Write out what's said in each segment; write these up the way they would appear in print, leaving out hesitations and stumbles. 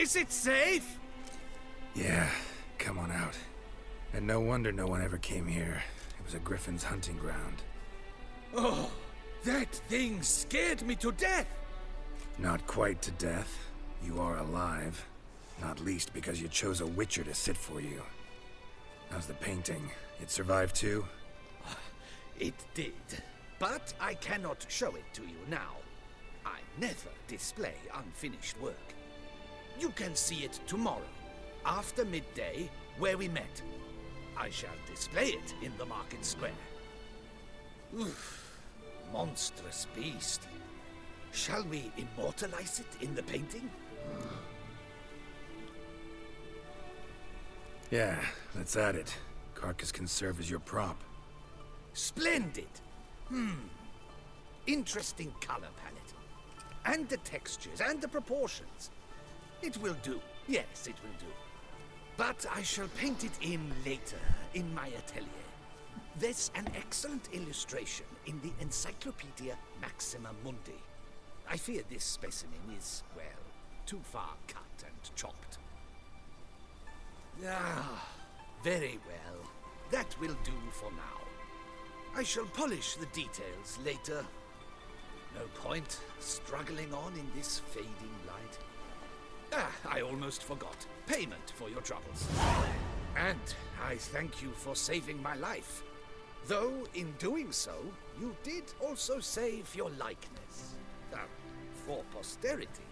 Is it safe? Yeah, come on out. And no wonder no one ever came here. It was a griffin's hunting ground. Oh, that thing scared me to death! Not quite to death. You are alive. Not least because you chose a witcher to sit for you. How's the painting? It survived too? It did. But I cannot show it to you now. I never display unfinished work. You can see it tomorrow, after midday, where we met. I shall display it in the market square. Oof, monstrous beast. Shall we immortalize it in the painting? Yeah, let's add it. Carcass can serve as your prop. Splendid! Interesting color palette. And the textures and the proportions. It will do. Yes, it will do. But I shall paint it in later, in my atelier. There's an excellent illustration in the Encyclopedia Maxima Mundi. I fear this specimen is, well, too far cut and chopped. Ah, very well. That will do for now. I shall polish the details later. No point struggling on in this fading light. Ah, I almost forgot. Payment for your troubles. And I thank you for saving my life. Though, in doing so, you did also save your likeness. For posterity.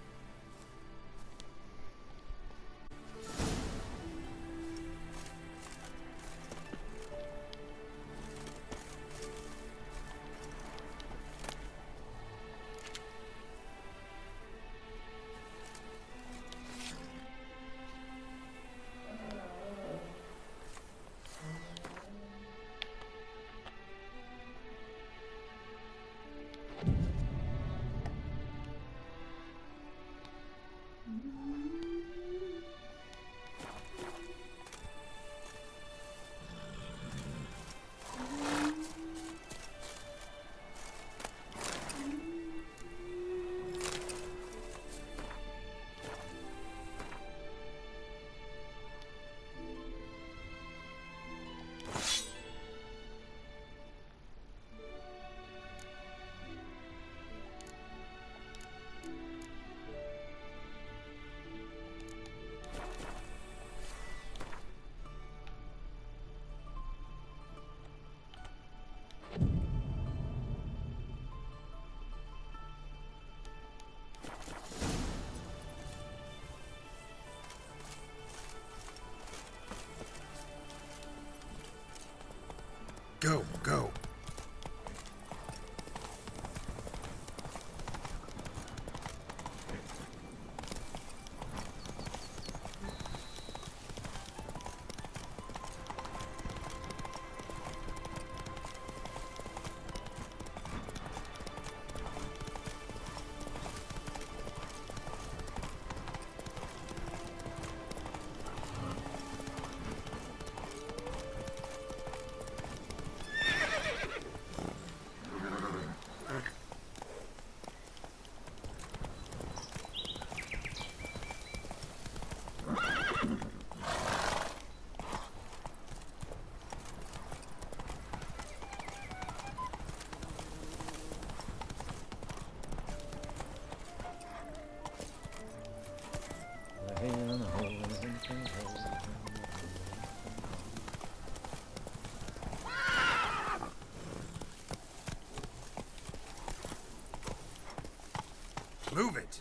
Go, go. Move it!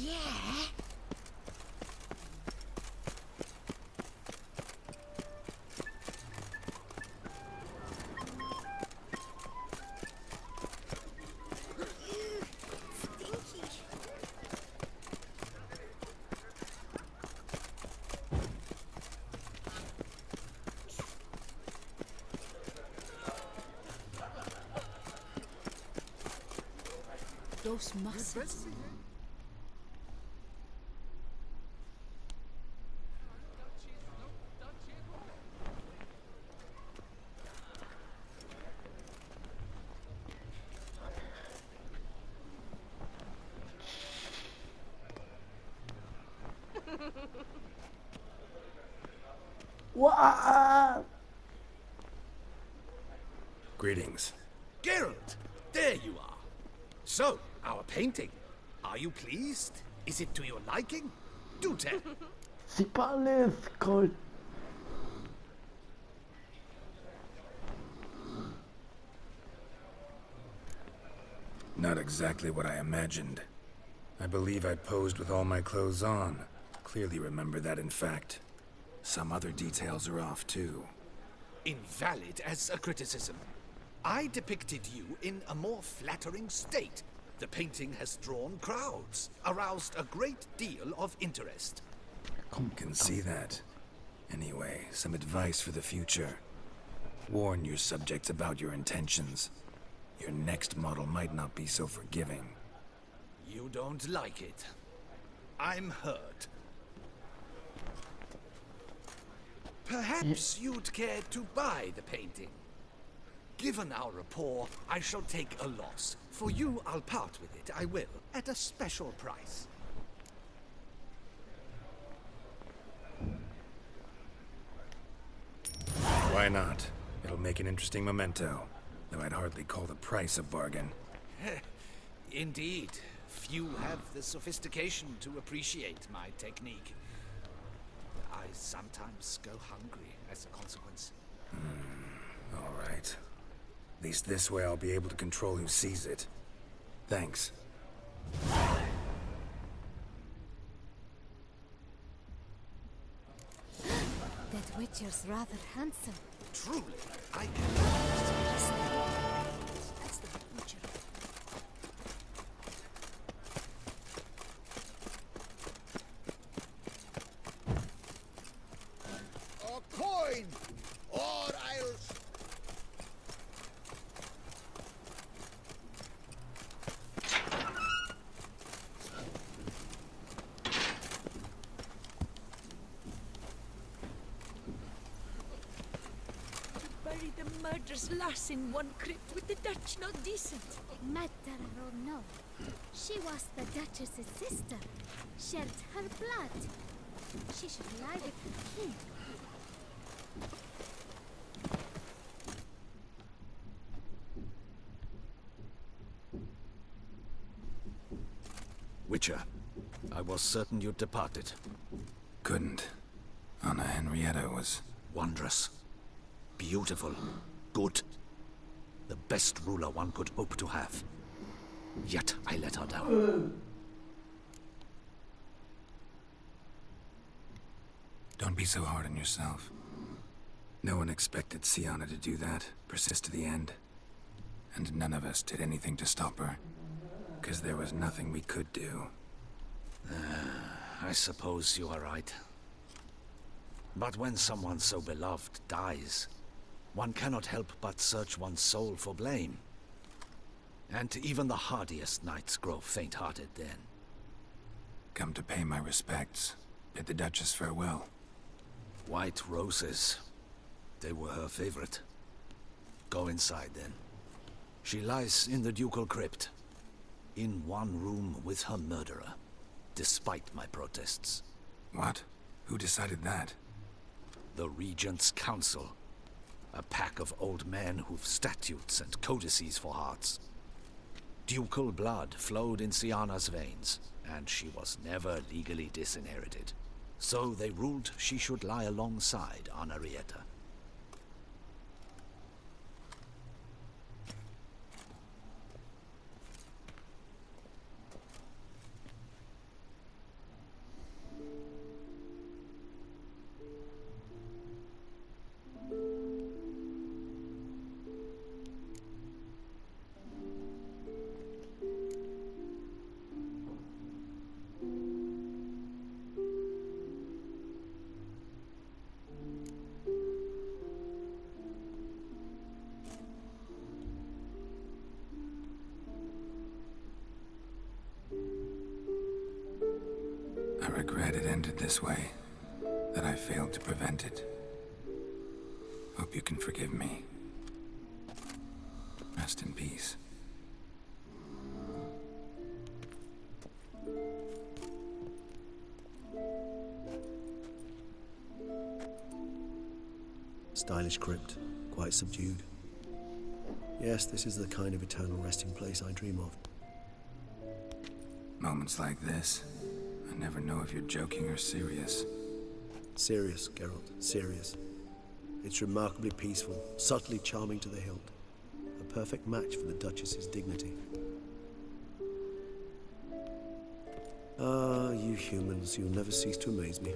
Yeah. Those muscles. What? Greetings. Geralt, there you are. So, our painting. Are you pleased? Is it to your liking? Do tell. C'est pas l'aise, cool. Not exactly what I imagined. I believe I posed with all my clothes on. Clearly remember that, in fact. Some other details are off, too. Invalid as a criticism. I depicted you in a more flattering state. The painting has drawn crowds, aroused a great deal of interest. Can see that. Anyway, some advice for the future. Warn your subjects about your intentions. Your next model might not be so forgiving. You don't like it. I'm hurt. Perhaps you'd care to buy the painting. Given our rapport, I shall take a loss. For you, I'll part with it, I will, at a special price. Why not? It'll make an interesting memento, though I'd hardly call the price a bargain. Indeed. Few have the sophistication to appreciate my technique. I sometimes go hungry as a consequence. All right. At least this way I'll be able to control who sees it. Thanks. That Witcher's rather handsome. Truly, I can... That's the Witcher. A coin! Or I'll... Bury the murderous lass in one crypt with the Dutch not decent. Matter or no, she was the Duchess's sister. Shared her blood. She should lie with the king. Witcher, I was certain you'd departed. Couldn't. Anna Henrietta was... Wondrous. Beautiful. Good. The best ruler one could hope to have. Yet I let her down. Don't be so hard on yourself. No one expected Sienna to do that, persist to the end. And none of us did anything to stop her. Because there was nothing we could do. I suppose you are right. But when someone so beloved dies, one cannot help but search one's soul for blame. And even the hardiest knights grow faint-hearted then. Come to pay my respects. Bid the Duchess farewell. White roses. They were her favorite. Go inside then. She lies in the ducal crypt. In one room with her murderer. Despite my protests. What? Who decided that? The Regent's Council. A pack of old men who've statutes and codices for hearts. Ducal blood flowed in Sienna's veins, and she was never legally disinherited. So they ruled she should lie alongside Henrietta. I regret it ended this way, that I failed to prevent it. Hope you can forgive me. Rest in peace. Stylish crypt, quite subdued. Yes, this is the kind of eternal resting place I dream of. Moments like this, I never know if you're joking or serious. Serious, Geralt, serious. It's remarkably peaceful, subtly charming to the hilt. A perfect match for the Duchess's dignity. Ah, you humans, you'll never cease to amaze me.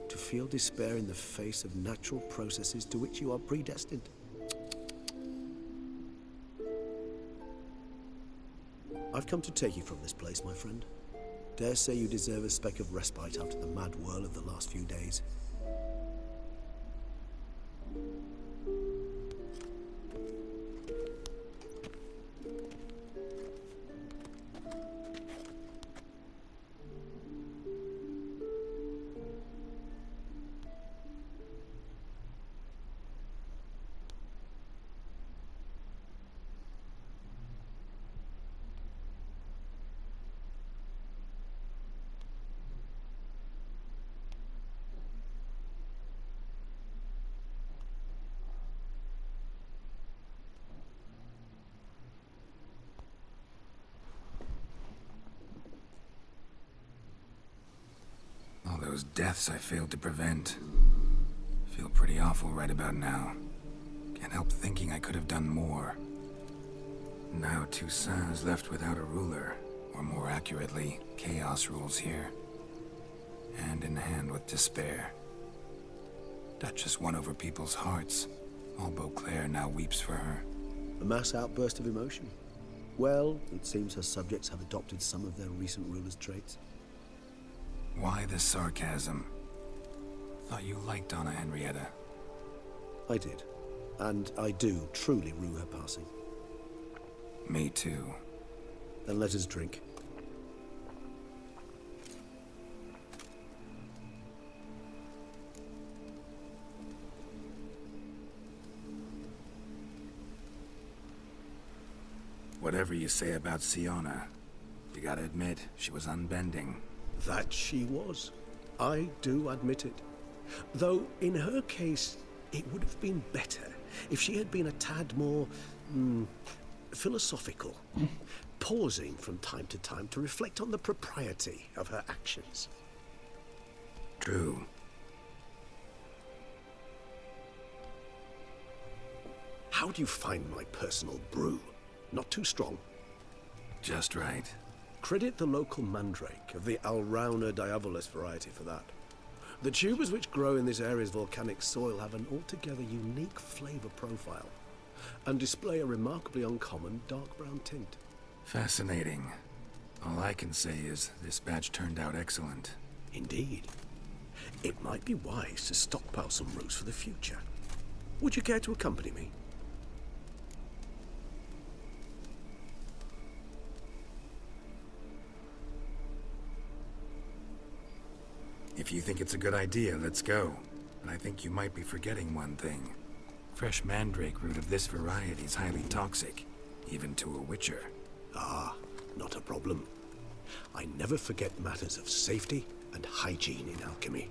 To feel despair in the face of natural processes to which you are predestined. I've come to take you from this place, my friend. Dare say you deserve a speck of respite after the mad whirl of the last few days. All those deaths I failed to prevent. Feel pretty awful right about now. Can't help thinking I could have done more. Now Toussaint's left without a ruler, or more accurately, chaos rules here. Hand in hand with despair. Duchess won over people's hearts. All Beauclair now weeps for her. A mass outburst of emotion. Well, it seems her subjects have adopted some of their recent ruler's traits. Why the sarcasm? Thought you liked Donna Henrietta. I did. And I do truly rue her passing. Me too. Then let us drink. Whatever you say about Siona, you gotta admit, she was unbending. That she was. I do admit it. Though, in her case, it would have been better if she had been a tad more, philosophical, pausing from time to time to reflect on the propriety of her actions. True. How do you find my personal brew? Not too strong? Just right. Credit the local mandrake of the Alrauna diabolus variety for that. The tubers which grow in this area's volcanic soil have an altogether unique flavor profile and display a remarkably uncommon dark brown tint. Fascinating. All I can say is this batch turned out excellent. Indeed. It might be wise to stockpile some roots for the future. Would you care to accompany me? If you think it's a good idea, let's go. But I think you might be forgetting one thing. Fresh mandrake root of this variety is highly toxic, even to a witcher. Ah, not a problem. I never forget matters of safety and hygiene in alchemy.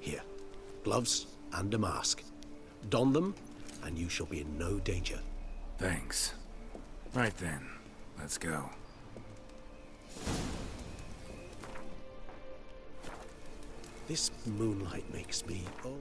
Here, gloves and a mask. Don them, and you shall be in no danger. Thanks. Right then, let's go. This moonlight makes me, oh...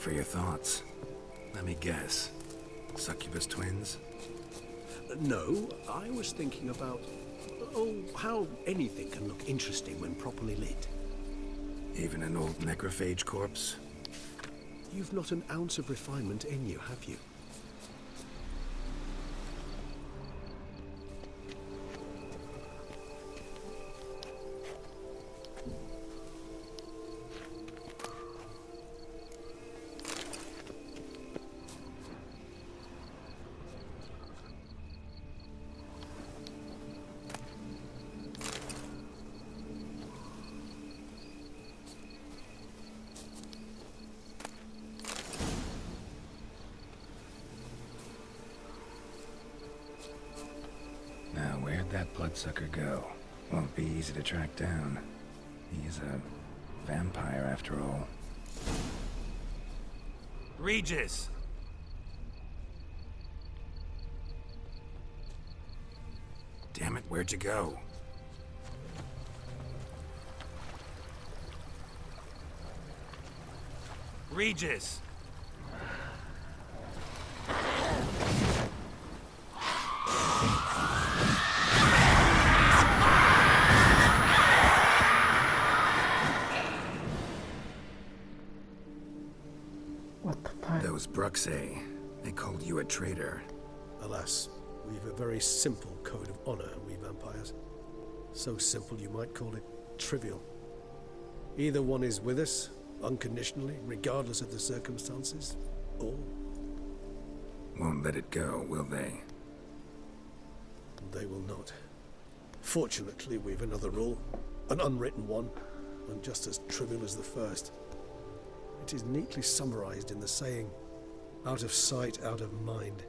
for your thoughts. Let me guess. Succubus twins? No, I was thinking about, how anything can look interesting when properly lit. Even an old necrophage corpse? You've not an ounce of refinement in you, have you? Now, where'd that bloodsucker go? Won't be easy to track down. He's a vampire after all. Regis! Damn it, where'd you go? Regis! What the fuck? Those Bruxae, they called you a traitor. Alas, we've a very simple code of honor, we vampires. So simple you might call it trivial. Either one is with us, unconditionally, regardless of the circumstances, or Won't let it go, will they? they will not. Fortunately, we've another rule, an unwritten one, and just as trivial as the first. It is neatly summarized in the saying, out of sight, out of mind.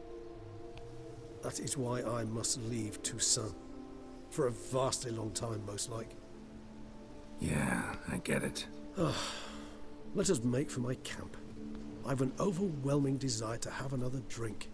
That is why I must leave Toussaint. For a vastly long time, most like. Yeah, I get it. Let us make for my camp. I've an overwhelming desire to have another drink.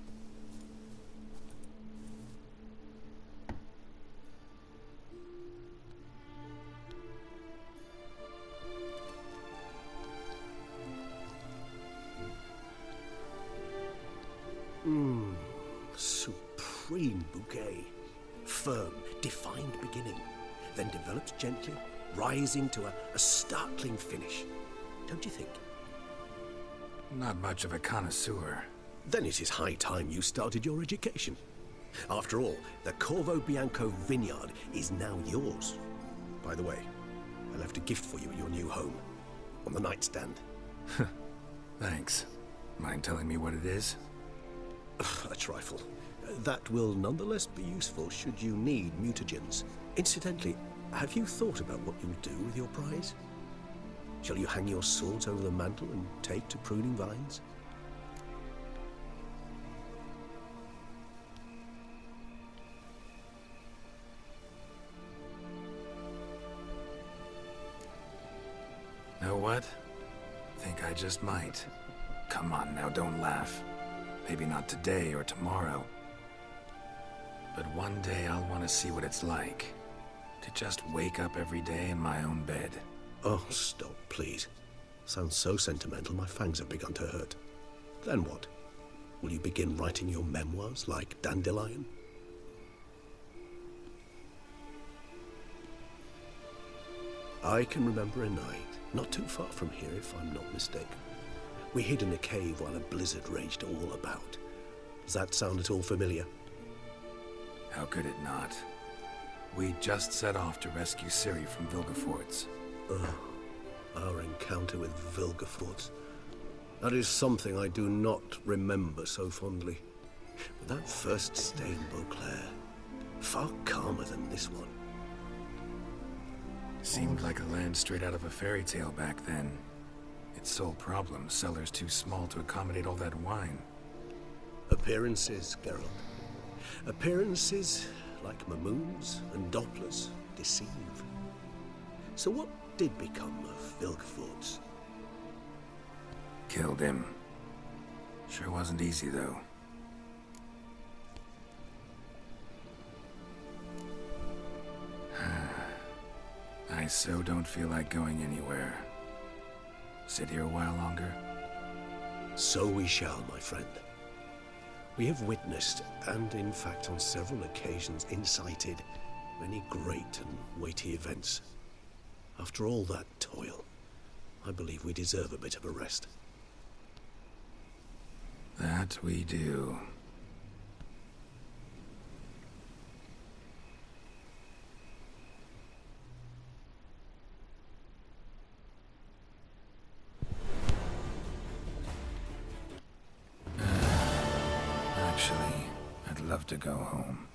Supreme bouquet. Firm, defined beginning, then develops gently, rising to a startling finish. Don't you think? Not much of a connoisseur. Then it is high time you started your education. After all, the Corvo Bianco vineyard is now yours. By the way, I left a gift for you at your new home, on the nightstand. Thanks. Mind telling me what it is? A trifle. That will nonetheless be useful should you need mutagens. Incidentally, have you thought about what you'll do with your prize? Shall you hang your swords over the mantle and take to pruning vines? Know what? Think I just might. Come on now, don't laugh. Maybe not today or tomorrow. But one day I'll want to see what it's like. To just wake up every day in my own bed. Oh, stop, please. Sounds so sentimental, my fangs have begun to hurt. Then what? Will you begin writing your memoirs like Dandelion? I can remember a night, not too far from here if I'm not mistaken. We hid in a cave while a blizzard raged all about. Does that sound at all familiar? How could it not? We just set off to rescue Ciri from Vilgefortz. Our encounter with Vilgefortz. That is something I do not remember so fondly. But that first stay in Beauclair, far calmer than this one. Seemed like a land straight out of a fairy tale back then. Its sole problem, cellars too small to accommodate all that wine. Appearances, Geralt. Appearances, like Mamoons and Dopplers, deceive. So what did become of Vilgefortz? Killed him. Sure wasn't easy, though. I so don't feel like going anywhere. Sit here a while longer? So we shall, my friend. We have witnessed, and in fact on several occasions incited, many great and weighty events. After all that toil, I believe we deserve a bit of a rest. That we do. Actually, I'd love to go home.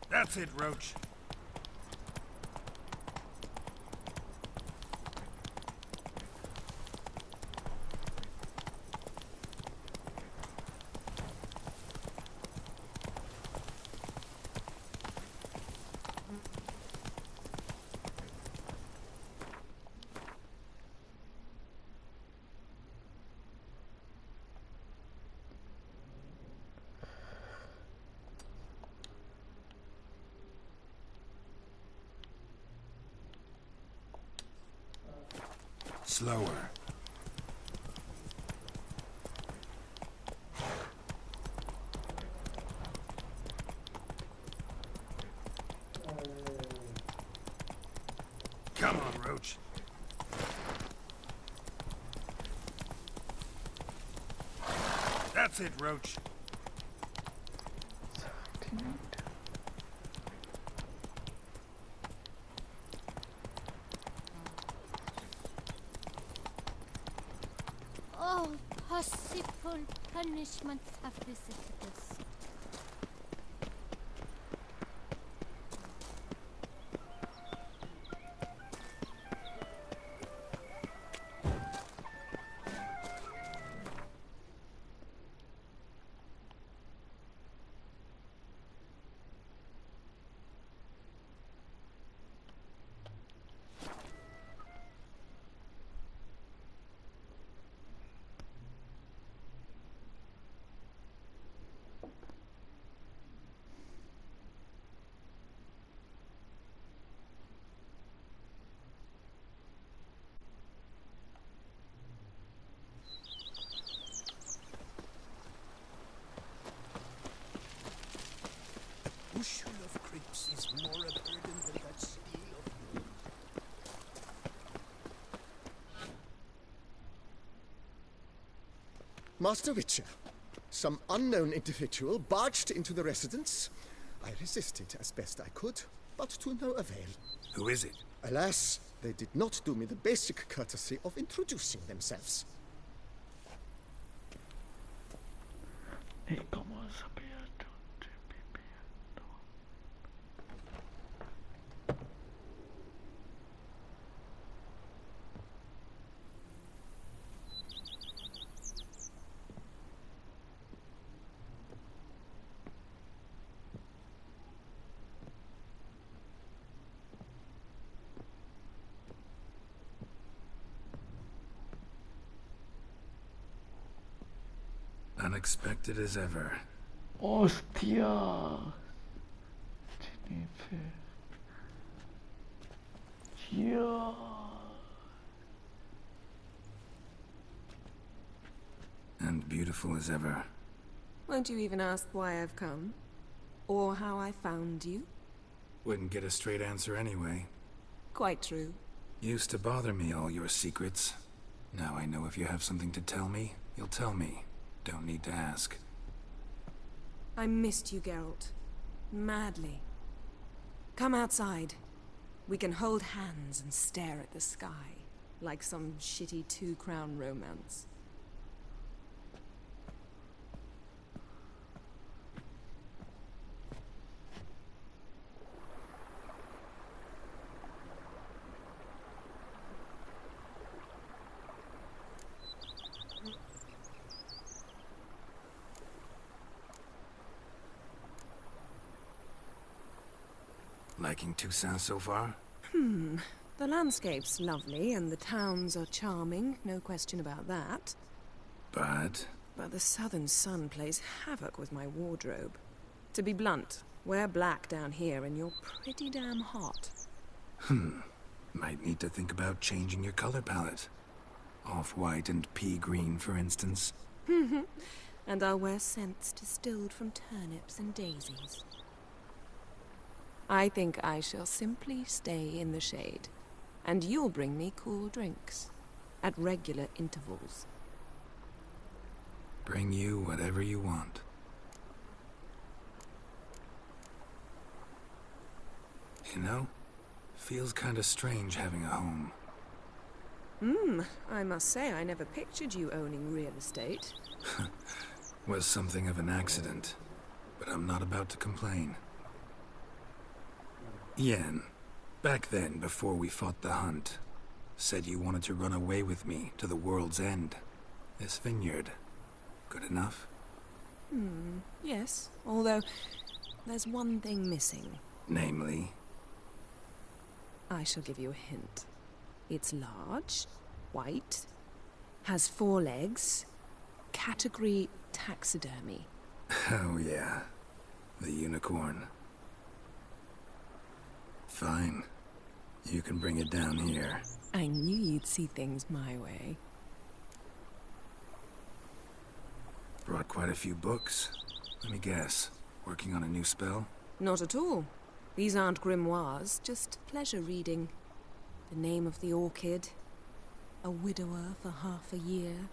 That's it, Roach. Slower. Come on, Roach. That's it, Roach. 78. All possible punishments have visited us. Bushel of crisps is more a burden than that seal of... Master Witcher, some unknown individual barged into the residence. I resisted as best I could, but to no avail. Who is it? Alas, they did not do me the basic courtesy of introducing themselves. ¿Y cómo sabía dónde viviendo? Unexpected as ever. ¡Hostia! Yennefer. Yeah. And beautiful as ever. Won't you even ask why I've come? Or how I found you? Wouldn't get a straight answer anyway. Quite true. Used to bother me, all your secrets. Now I know if you have something to tell me, you'll tell me. Don't need to ask. I missed you, Geralt. Madly. Come outside. We can hold hands and stare at the sky, like some shitty two-crown romance. Liking Toussaint so far? The landscape's lovely and the towns are charming, no question about that. But But the southern sun plays havoc with my wardrobe. To be blunt, wear black down here and you're pretty damn hot. might need to think about changing your color palette. Off-white and pea green, for instance. And I'll wear scents distilled from turnips and daisies. I think I shall simply stay in the shade. And you'll bring me cool drinks. At regular intervals. Bring you whatever you want. You know, feels kinda strange having a home. I must say I never pictured you owning real estate. Was something of an accident, but I'm not about to complain. Yen, back then, before we fought the hunt, said you wanted to run away with me to the world's end. This vineyard, good enough? Yes, although there's one thing missing. Namely? I shall give you a hint. It's large, white, has 4 legs, category taxidermy. Oh yeah, the unicorn. Fine. You can bring it down here. I knew you'd see things my way. Brought quite a few books. Let me guess. Working on a new spell? Not at all. These aren't grimoires, just pleasure reading. The name of the orchid. A widower for half a year.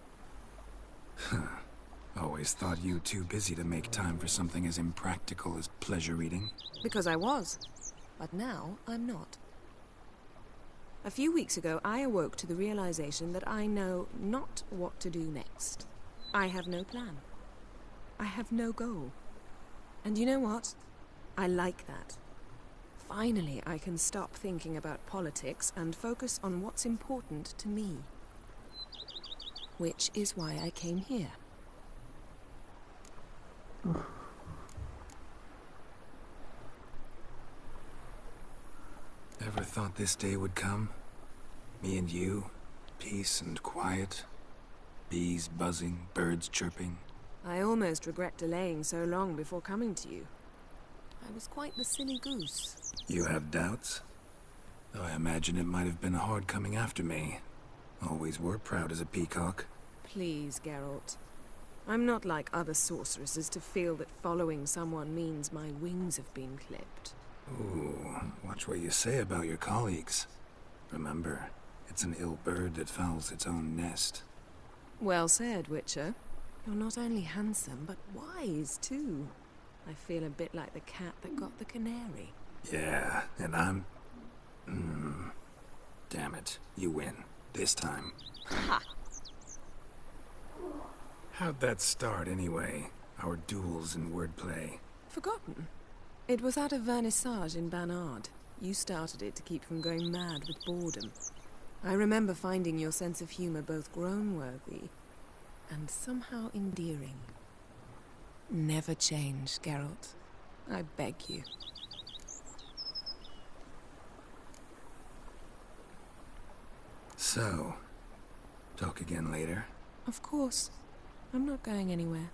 Always thought you too busy to make time for something as impractical as pleasure reading. Because I was. But now I'm not. A few weeks ago, I awoke to the realization that I know not what to do next. I have no plan. I have no goal. And you know what? I like that. Finally, I can stop thinking about politics and focus on what's important to me. Which is why I came here. Ever thought this day would come? Me and you, peace and quiet, bees buzzing, birds chirping. I almost regret delaying so long before coming to you. I was quite the silly goose. You have doubts? Though I imagine it might have been hard coming after me. Always were proud as a peacock. Please, Geralt. I'm not like other sorceresses to feel that following someone means my wings have been clipped. Ooh, watch what you say about your colleagues. Remember, it's an ill bird that fouls its own nest. Well said, Witcher. You're not only handsome, but wise, too. I feel a bit like the cat that got the canary. Yeah, and I'm... Damn it, you win. This time. Ha! How'd that start, anyway? Our duels and wordplay. Forgotten. It was at a vernissage in Banard. You started it to keep from going mad with boredom. I remember finding your sense of humor both groan-worthy and somehow endearing. Never change, Geralt. I beg you. So, talk again later? Of course. I'm not going anywhere.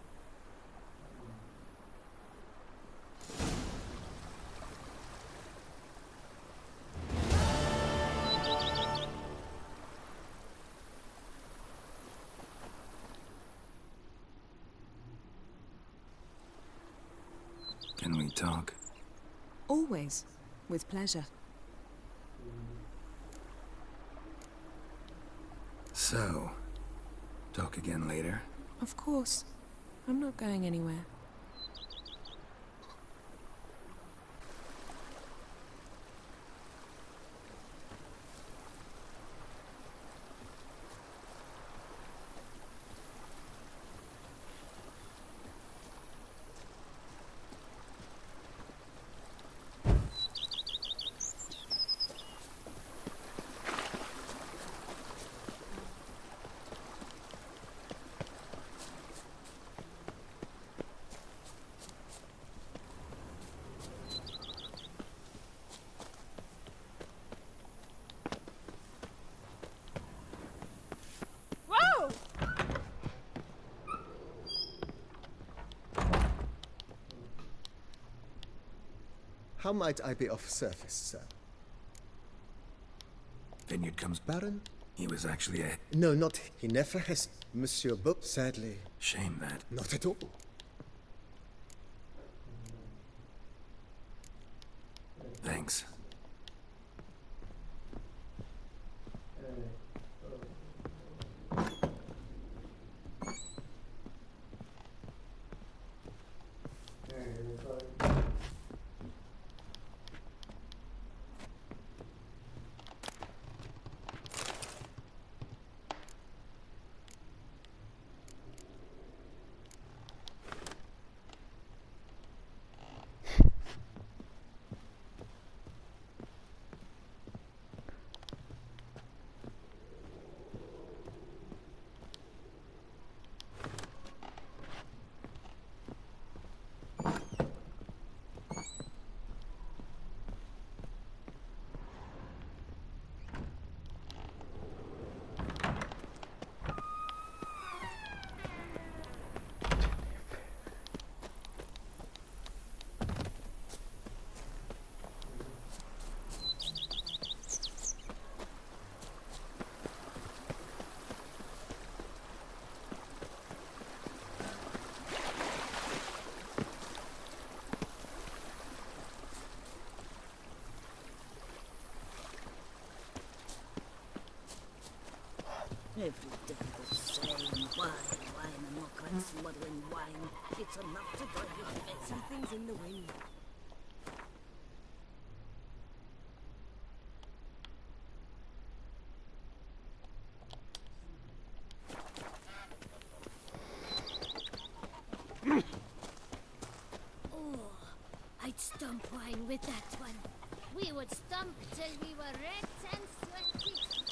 Can we talk? Always. With pleasure. So, talk again later? Of course. I'm not going anywhere. How might I be of service, sir? Vineyard comes... Baron? He was actually a... No, not Yennefer has Monsieur Book. Sadly, Shame that. not at all. Thanks. Every day the same. Wine, and more quite smothering wine. It's enough to drive you crazy. Something's in the wind. Oh, I'd stomp wine with that one. We would stomp till we were red and sweaty.